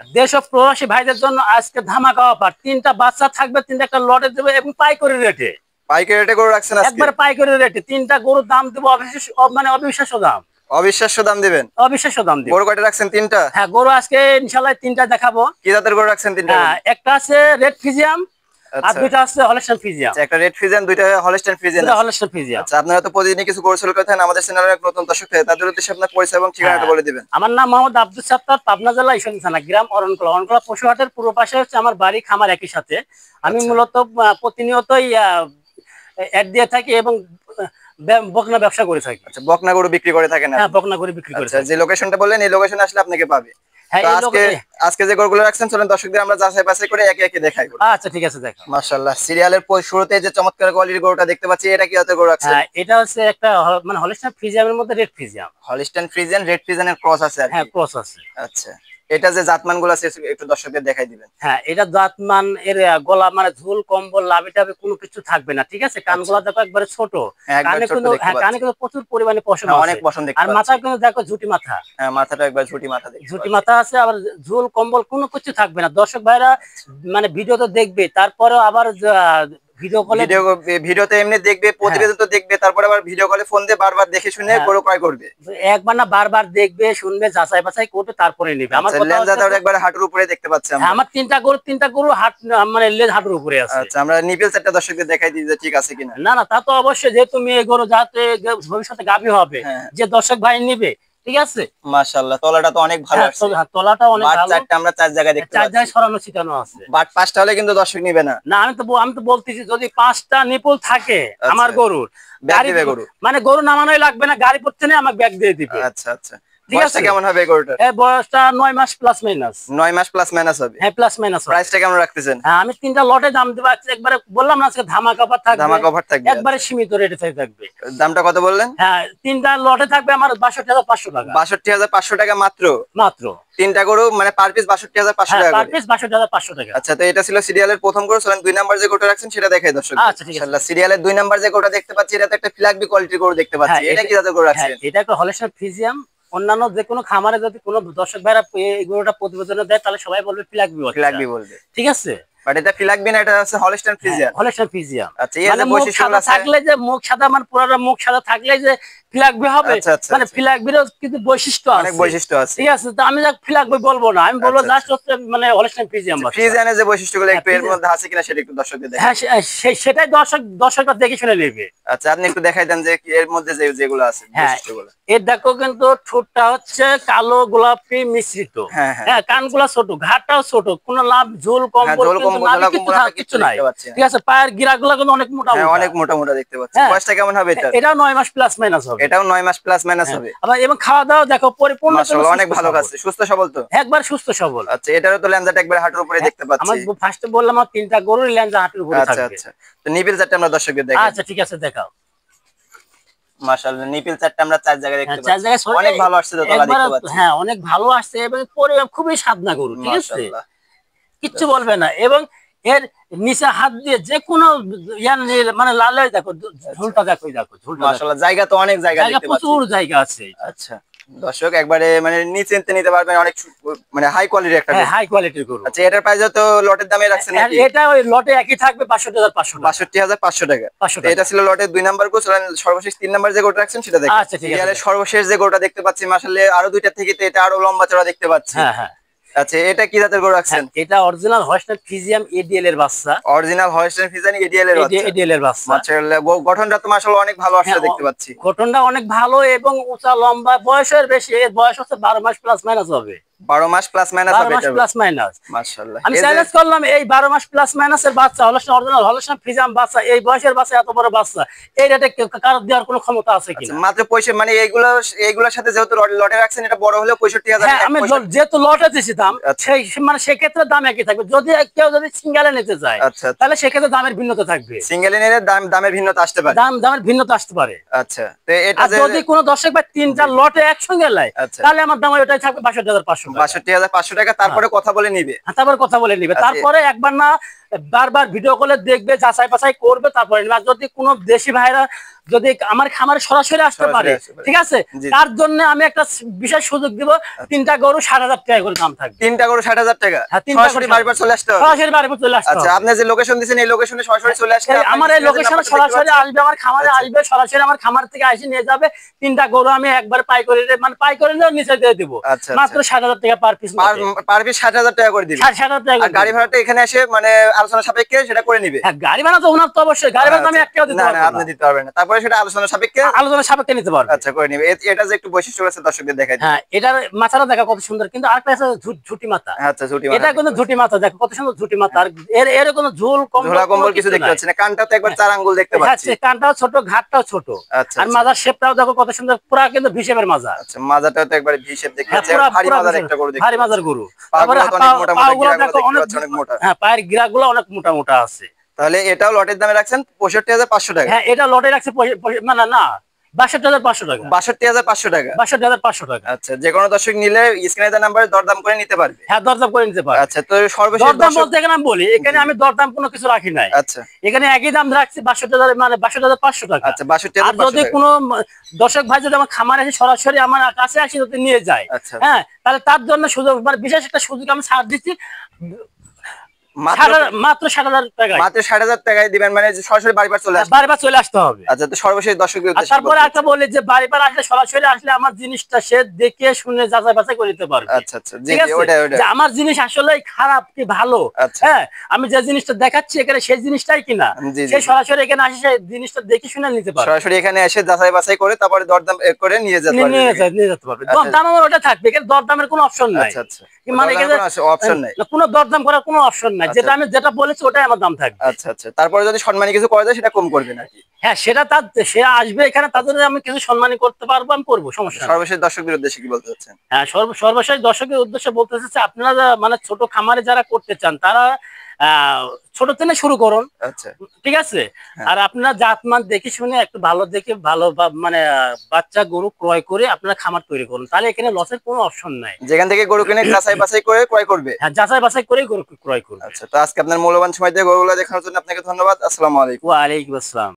দেশ ও প্রবাসী ভাইদের জন্য আজকে ধামাকা অফার, 3টা বাচ্চা থাকবে, 3টা একটা লটে দেবে এবং পাইকারি রেটে। পাইকারি রেটে গরু রাখছেন আজকে? একবার পাইকারি রেটে 3টা গরুর দাম দেবো মানে অবিশ্বাস্য দাম। অবিশ্বাস্য দাম দিবেন? অবিশ্বাস্য দাম দিব। গরু কয়টা রাখছেন? 3টা? হ্যাঁ, গরু আজকে ইনশাআল্লাহ 3টা দেখাবো। কি জাতের গরু রাখছেন 3টা? হ্যাঁ, একটা আছে রেড ফিজিয়াম আর আচ্ছা, দুইটা আছে হলস্টাইন ফিজিয়াম। আচ্ছা, একটা রেড ফিজিয়ান, দুইটা হলস্টাইন ফিজিয়ান দুইটা আছে। হলস্টাইন ফিজিয়াম। আচ্ছা, আপনারা তো প্রতিদিনই কিছু গরু সেল করে থাকেন, আমাদের চ্যানেলের এক নতুন দর্শক থাকে, তাদের উদ্দেশ্যে আপনার পরিচয় এবং ঠিকানাটা বলে দিবেন। আমার নাম মোহাম্মদ আব্দুল সাত্তার, পাবনা জেলা ঈশ্বরদী থানা, গ্রাম অরণকোলা। অরণকোলা পশুহাটের পূর্ব পাশে হচ্ছে আমার বাড়ি, খামার একই সাথে। আমি আচ্ছা, মূলত প্রতিনিয়তই অ্যাড দিয়ে থাকি এবং বকনা ব্যবসা করে থাকি। আচ্ছা, বকনা গরু বিক্রি করে থাকেন আপনি? হ্যাঁ, বকনা করে বিক্রি করে আচ্ছা, থাকি। যে লোকেশনটা বললেন এই লোকেশনে আসলে আপনাকে পাবে। হ্যাঁ, তো এই আজকে আজকে যে গরুগুলো রাখছেন চলেন দর্শকদের আমরা যাচাই বাছাই করে একে একে দেখাই। আচ্ছা, ঠিক আছে, দেখো। মাশাআল্লাহ, সিরিয়ালের শুরুতে যে চমৎকার কোয়ালিটির গরুটা দেখতে পাচ্ছি, এটা কি জাতের গরু রাখছেন? হ্যাঁ, এটা হচ্ছে একটা মানে হলস্টাইন ফিজিয়ামের মধ্যে red Friesian. Holstein Friesian, red ফ্রিজিয়ানের ক্রস আছে আর হ্যাঁ, কি? ক্রস আছে। আচ্ছা, এটা যে জাতমানগুলো আছে একটু দর্শকদের দেখাই দিবেন। হ্যাঁ, এটা দাঁতমান এর গলা মানে ঝুল কম্বল লাভি টাভি কোনো কিছু থাকবে না, ঠিক আছে। কানগুলা দেখো একবারে ছোট। হ্যাঁ, একবার কানে ছোট কিন্তু দেখতে পাচ্ছি। কানে কিন্তু প্রচুর পরিমাণে পশম হ্যাঁ, আছে। অনেক পছন্দ দেখতে আর পাচ্ছি। মাথা কিন্তু দেখো ঝুটি মাথা। হ্যাঁ, মাথাটা একবার ঝুটি মাথা দেখতে ঝুটি পাচ্ছি। মাথা আছে, আবার ঝুল কম্বল কোনো কিছু থাকবে না। দর্শক ভাইরা মানে ভিডিও তো দেখবে, তারপরেও আবার ভিডিও কলে ভিডিওতে এমনি দেখবে, প্রতিবেদন তো দেখবে, তারপরে আবার ভিডিও কলে ফোন দিয়ে বারবার দেখে শুনে গরু ক্রয় করবে। একবার না বারবার দেখবে, শুনবে, যাচাই বাছাই করবে, তারপরে নেবে। আমার কথা লেন্সাটা একবার হাঁটুর উপরে দেখতে পাচ্ছি আমরা। আমার 3টা গরু হাট মানে লেজ হাঁটুর উপরে আছে। আচ্ছা, আমরা নিপেল সেটটা দর্শকদের দেখাই দিই যে ঠিক আছে কিনা। না, না, তা তো অবশ্যই, যেহেতু মেয়ে গরু যাতে ভবিষ্যতে গাভী হবে, হ্যাঁ, যে দর্শক ভাই নিবে, ঠিক আছে। মাশাআল্লাহ, তলাটা তো অনেক ভালো আছে। তলাটা অনেক বাট ভালো। চারটা আমরা চার জায়গায় দেখতে 4 পাচ্ছি। জায়গায় সরানো ছিটানো আছে। বাট পাঁচটা হলে কিন্তু দর্শক নিবে না। না, আমি তো বলতেছি, যদি 5টা নিপুল থাকে আমার আচ্ছা, গরুর, ব্যাগ গাড়ি দিবে গরু? মানে গরু নামানোই লাগবে না, গাড়ি পড়তে নেই, আমাকে ব্যাগ দিয়ে দিবে। আচ্ছা, আচ্ছা, ঠিক বয়সটা আছে। কেমন হবে এই গরুটার? এই বয়সটা 9 মাস প্লাস মাইনাস। 9 মাস প্লাস মাইনাস হবে? হ্যাঁ, প্লাস মাইনাস। প্রাইসটা কেমন রাখতেছেন? হ্যাঁ, আমি 3টা লটে দাম দেবো একবারে, বললাম না আজকে ধামাকা অফার থাকবে। ধামাকা অফার থাকবে? একবারে সীমিত রেটে থাকবে। দামটা কত বললেন? হ্যাঁ, 3টা লটে থাকবে আমার 62,500 টাকা। 62,500 টাকা মাত্র? মাত্র 3টা গরু মানে পার পিস 62,500 টাকা পার করে? পিস 62,500 টাকা। আচ্ছা, তো এটা ছিল সিরিয়ালের প্রথম গরু। চলেন 2 নাম্বার যে গরুটা রাখছেন সেটা দেখাই দর্শক। আচ্ছা, ঠিক আছে। মাশাআল্লাহ, সিরিয়ালের 2 নাম্বার যে গরুটা দেখতে পাচ্ছি, এটা তো একটা ফ্ল্যাগবি কোয়ালিটির গরু দেখতে পাচ্ছি। এটা কি জাতের গরু হ্যাঁ, রাখছেন? এটা একটা হলস্টাইন ফিজিয়াম। অন্যান্য যে কোনো খামারে যদি কোনো দর্শক ভাইরা এই গরুটা প্রতিবেদনে দেয়, তাহলে সবাই বলবে ফ্ল্যাগবি বাচ্চা। ফ্ল্যাগবি বলবে? ঠিক আছে। বাট এটা ফ্ল্যাগবি না, এটা হচ্ছে হলস্টাইন ফ্রিজিয়ান। হলস্টাইন ফিজিয়াম। আচ্ছা, এর মানে যে মুখ বৈশিষ্ট্যগুলো সাদা আছে? থাকলে যে মুখ সাদা, মানে পুরো মুখ সাদা থাকলে যে ফ্ল্যাগবি হবে, আচ্ছা, আচ্ছা, মানে আচ্ছা। ফ্ল্যাগবিরও কিন্তু বৈশিষ্ট্য আছে। অনেক বৈশিষ্ট্য আছে। ঠিক আছে, তো আমি ফ্ল্যাগবি বলবো না, আমি বলবো আচ্ছা, জাস্ট হচ্ছে মানে হলস্টাইন ফিজিয়াম বাচ্চা। ফ্রিজিয়ানের যে বৈশিষ্ট্যগুলো একটু এর ফ্রিজিয়ান। মধ্যে আছে কিনা সেটা একটু দর্শকদের দেখাই। হ্যাঁ, সেটাই দর্শকরা দেখে শুনে নেবে। আচ্ছা, আপনি একটু দেখাই দেন যে এর মধ্যে যেগুলো আছে হ্যাঁ, বৈশিষ্ট্যগুলো। এর দেখো কিন্তু ঠোঁটটা হচ্ছে কালো গোলাপি মিশ্রিত। হ্যাঁ, হ্যাঁ, হ্যাঁ, কানগুলা ছোট, ঘাটটাও ছোট, কোনো লাভ ঝোল হ্যাঁ, কম্বল ঝোল কিন্তু কম্বল নাভি ঝোলা কিছু কম্বল আমরা কিছু নাই। দেখতে পাচ্ছি না। ঠিক আছে, পায়ের গিরাগুলা কিন্তু অনেক মোটা হ্যাঁ, মোটা। অনেক মোটা মোটা দেখতে পাচ্ছি। হ্যাঁ। বয়সটা কেমন হবে এটা? এটাও 9 মাস প্লাস মাইনাস হবে। এটাও 9 মাস প্লাস মাইনাস হ্যাঁ, হবে? আবার এবং খাওয়া দাওয়া দেখো পরিপূর্ণ মাশাআল্লাহ, অনেক ভালো আছে, সুস্থ সবল তো? একবার সুস্থ সবল। আচ্ছা, এটারও তো ল্যাঞ্জাটা একবার হাঁটুর উপরে দেখতে পাচ্ছি। আমার ফার্স্টে বললাম, আমার 3টা গরুর ল্যাঞ্জা হাঁটুর উপরে আচ্ছা, থাকবে। আচ্ছা, তো নিপিল চারটা আমরা দর্শকদের দেখাই। আচ্ছা, ঠিক আছে, দেখাও। মাশাআল্লাহ, নিপিল চারটা আমরা চার জায়গায় দেখতে 4 পাচ্ছি। জায়গায় অনেক ভালো আসছে তো তলা দেখতে পাচ্ছি। হ্যাঁ, অনেক ভালো আসছে এবং খুবই সাদনা গরু, ঠিক আছে। মাশাআল্লাহ, কিচ্ছু বলবে না। এবং এর নিচে হাত দিয়ে যে কোনো মানে লালে দেখো, ঝুলটা দেখো, ঝুলটা মাশাআল্লাহ, জায়গা তো অনেক জায়গা দেখতে পাচ্ছি। প্রচুর জায়গা আছে। আচ্ছা, দর্শক একবারে মানে নিচে নিতে পারবেন, অনেক মানে হাই কোয়ালিটির একটা হ্যাঁ, গরু। হাই কোয়ালিটির গরু। আচ্ছা, এটার প্রাইস তো লটের দামে রাখছেন আর নাকি? এটা ওই লটে একই থাকবে 62,500 টাকা। 62,500 টাকা। 500 তো এটা ছিল লটের 2 নাম্বার গরু। চলেন সর্বশেষ 3 নাম্বার যে গরুটা রাখছেন সেটা দেখেন। আচ্ছা, ঠিক আছে। সিরিয়ালের সর্বশেষ যে গরুটা দেখতে পাচ্ছি, মাশাআল্লাহ আরো দুইটা থেকে তো এটা আরো লম্বা চড়া দেখতে পাচ্ছি। হ্যাঁ, হ্যাঁ। আচ্ছা, এটা কি জাতের গরু রাখছেন? এটা অরিজিনাল হলস্টাইন ফ্রিজিয়াম এডিএল এর বাচ্চা। অরিজিনাল হলস্টাইন ফ্রিজিয়ান এডিএল এর বাচ্চা? এডিএল এর বাচ্চা। মাশাআল্লাহ, গঠনটা তো মাশাআল্লাহ অনেক ভালো আসছে দেখতে পাচ্ছি। গঠনটা অনেক ভালো এবং উঁচা লম্বা, বয়সের বেশি, এর বয়স হচ্ছে 12 মাস প্লাস মাইনাস হবে। 12 মাস প্লাস মাইনাস হবে? 12 মাস প্লাস মাইনাস। মাশাআল্লাহ, আমি চ্যালেঞ্জ করলাম, এই 12 মাস প্লাস মাইনাসের বাচ্চা, অরিজিনাল হলস্টাইন ফ্রিজিয়াম বাচ্চা, এই বয়সের বাচ্চা, এত বড় বাচ্চা, এই রেটে কারো দেওয়ার কোনো ক্ষমতা আছে কিনা? মাত্র 65 মানে এইগুলোর সাথে যেহেতু লটে রাখছেন, এটা বড় হলেও 65,000 হ্যাঁ, আমি যেহেতু লটে দিছি দাম, সেই মানে সেক্ষেত্রে দাম একই থাকবে। যদি কেউ সিঙ্গেলে নিতে চায়, আচ্ছা, তাহলে সেক্ষেত্রে দামের ভিন্নতা থাকবে। সিঙ্গেল নিলে দামের ভিন্নতা আসতে পারে? দামের ভিন্নতা আসতে পারে। আচ্ছা, তো এটা আর যদি কোনো দর্শক ভাই 3টা লটে একসঙ্গে নেয়, আচ্ছা, তাহলে আমার দাম ওইটাই থাকবে 62,500 টাকা। 62,500 টাকা, তারপরে কথা বলে নিবে। তারপরে কথা বলে নিবে। তারপরে একবার না বারবার ভিডিও কলে দেখবে, যাচাই বাছাই করবে, তারপরে নিবে। আর যদি কোনো দেশি ভাইরা যদি আমার খামারে সরাসরি আসতে পারে, ঠিক আছে, তার জন্য আমি একটা বিশেষ সুযোগ দিব। 3টা গরু 60,000 টাকা করে দাম থাকবে। 3টা গরু 60,000 টাকা, সরাসরি বাড়ির চলে আসতে হবে। সরাসরি বাড়ির চলে আসতে হবে। আচ্ছা, আপনি যে লোকেশন দিয়েছেন এই লোকেশনে সরাসরি চলে আসতে হবে। আমার এই লোকেশনে সরাসরি আসবে, আমার খামারে আসবে, সরাসরি আমার খামার থেকে এসে নিয়ে যাবে। 3টা গরু আমি একবার পাইকারি মানে পাইকারি নিচে দিয়ে দিব, মাত্র 60,000 টাকা পার পিস। পার পিস 60,000 টাকা করে দিবেন। 60,000 টাকা। আর গাড়ি ভাড়াটা এখানে এসে মানে আলোচনা সাপেক্ষে সেটা করে নিবে। হ্যাঁ, গাড়ি ভাড়া তো ওনার তো অবশ্যই, গাড়ি ভাড়া আমি একটাও দিতে পারবো না। আপনি দিতে পারবেন না, তারপরে সেটা আলোচনা সাপেক্ষে নিতে পারবে। আচ্ছা, করে নিবে। এটা যে একটু বৈশিষ্ট্য আছে দর্শকদের দেখাই। হ্যাঁ, এটার মাথাটা দেখা কত সুন্দর, কিন্তু আরেকটা আছে ঝুটি মাথা। আচ্ছা, ঝুটি মাথা। এটা কিন্তু ঝুটি মাথা, দেখো কত সুন্দর ঝুটি মাথা। আর এর কোনো ঝুল কম্বল কিছু দেখতে পাচ্ছি না। কানটা তো একবার 4 আঙ্গুল দেখতে পাচ্ছি। হ্যাঁ, কানটাও ছোট, ঘাটটাও ছোট। আর মাজার শেপটাও দেখো কত সুন্দর, পুরা কিন্তু ভিশেপের মাজা। আচ্ছা, মাজাটাও তো একবার ভিশেপ দেখতে পাচ্ছি। ভারী মাজার একটা গরু দেখতে, ভারী মাজার গরু। তারপরে পাগুলো দেখো অনেক মোটা। হ্যাঁ, পায়ের গিরাগুলো অনেক মোটা মোটা আছে। তাহলে এটাও লটের দামে রাখছেন 65,500 টাকা। হ্যাঁ, এটা লটে রাখছে মানে না 62,500 টাকা। 62,500 টাকা। 62,500 টাকা। আচ্ছা, যে কোনো দর্শক নিলে স্ক্রিনে দেওয়া নাম্বারে দরদাম করে নিতে পারবে। হ্যাঁ, দরদাম করে নিতে পারবে। আচ্ছা, তো সর্বশেষ দরদাম বলতে এখানে আমি বলি, এখানে আমি দরদাম কোনো কিছু রাখি নাই। আচ্ছা, এখানে একই দাম রাখছি 62,000, মানে 62,500 টাকা। আচ্ছা, 62,500 যদি কোনো দর্শক ভাই যদি আমার খামারে এসে সরাসরি আমার কাছে আসি যদি নিয়ে যায়, আচ্ছা, হ্যাঁ, তাহলে তার জন্য সুযোগ, মানে বিশেষ একটা সুযোগ আমি ছাড় দিচ্ছি, মাত্র 60,000 টাকা। মাত্র 60,000 টাকায় দিবেন, মানে সরাসরি বাড়িবার চলে আসবে। বারবার চলে আসতে হবে। আচ্ছা, তো সর্বশেষ দর্শকদের উদ্দেশ্যে তারপরে একটা বলি যে বাড়িবার আসলে সরাসরি আসলে আমার জিনিসটা সে দেখে শুনে যাচাই বাছাই করে নিতে পারবে। আচ্ছা, আচ্ছা, জি জি, ওটা যে আমার জিনিস আসলে খারাপ কি ভালো, হ্যাঁ, আমি যে জিনিসটা দেখাচ্ছি এখানে সেই জিনিসটাই কিনা, সে সরাসরি এখানে আসে সেই জিনিসটা দেখে শুনে নিতে পারবে। সরাসরি এখানে এসে যাচাই বাছাই করে তারপরে দরদাম করে নিয়ে যেতে পারবে। দরদাম আমার ওটা থাকবে, এখানে দরদামের কোনো অপশন নাই। আচ্ছা, আচ্ছা, মানে অপশন নাই, কোনো দরদাম করার কোনো অপশন নাই। যেটা আমি যেটা বলেছি ওটাই আমার দাম থাকবে। আচ্ছা, আচ্ছা, তারপরে যদি সম্মানী কিছু করা যায় সেটা কম করবে নাকি? হ্যাঁ, সেটা সে আসবে এখানে, তাদের আমি কিছু সম্মানী করতে পারবো, আমি করবো, সমস্যা নেই। সর্বশেষ দর্শকদের উদ্দেশ্যে কি বলতে চাচ্ছেন? হ্যাঁ, সর্বশেষ দর্শকের উদ্দেশ্যে বলতে চাচ্ছি, আপনারা মানে ছোট খামারে যারা করতে চান তারা ছোট থেকে শুরু করুন। আচ্ছা, ঠিক আছে। আর আপনারা জাতমান দেখে শুনে একটু ভালো দেখে ভালো মানে বাচ্চা গরু ক্রয় করে আপনারা খামার তৈরি করুন, তাহলে এখানে লসের কোনো অপশন নাই। যেখান থেকে গরু কিনে যাচাই বাছাই করে ক্রয় করবে। হ্যাঁ, যাচাই বাছাই করে গরু ক্রয় করবে। আচ্ছা, তো আজকে আপনার মূল্যবান সময় দিয়ে গরুগুলো দেখানোর জন্য আপনাকে ধন্যবাদ। আসসালামু আলাইকুম। ওয়া আলাইকুম আসসালাম।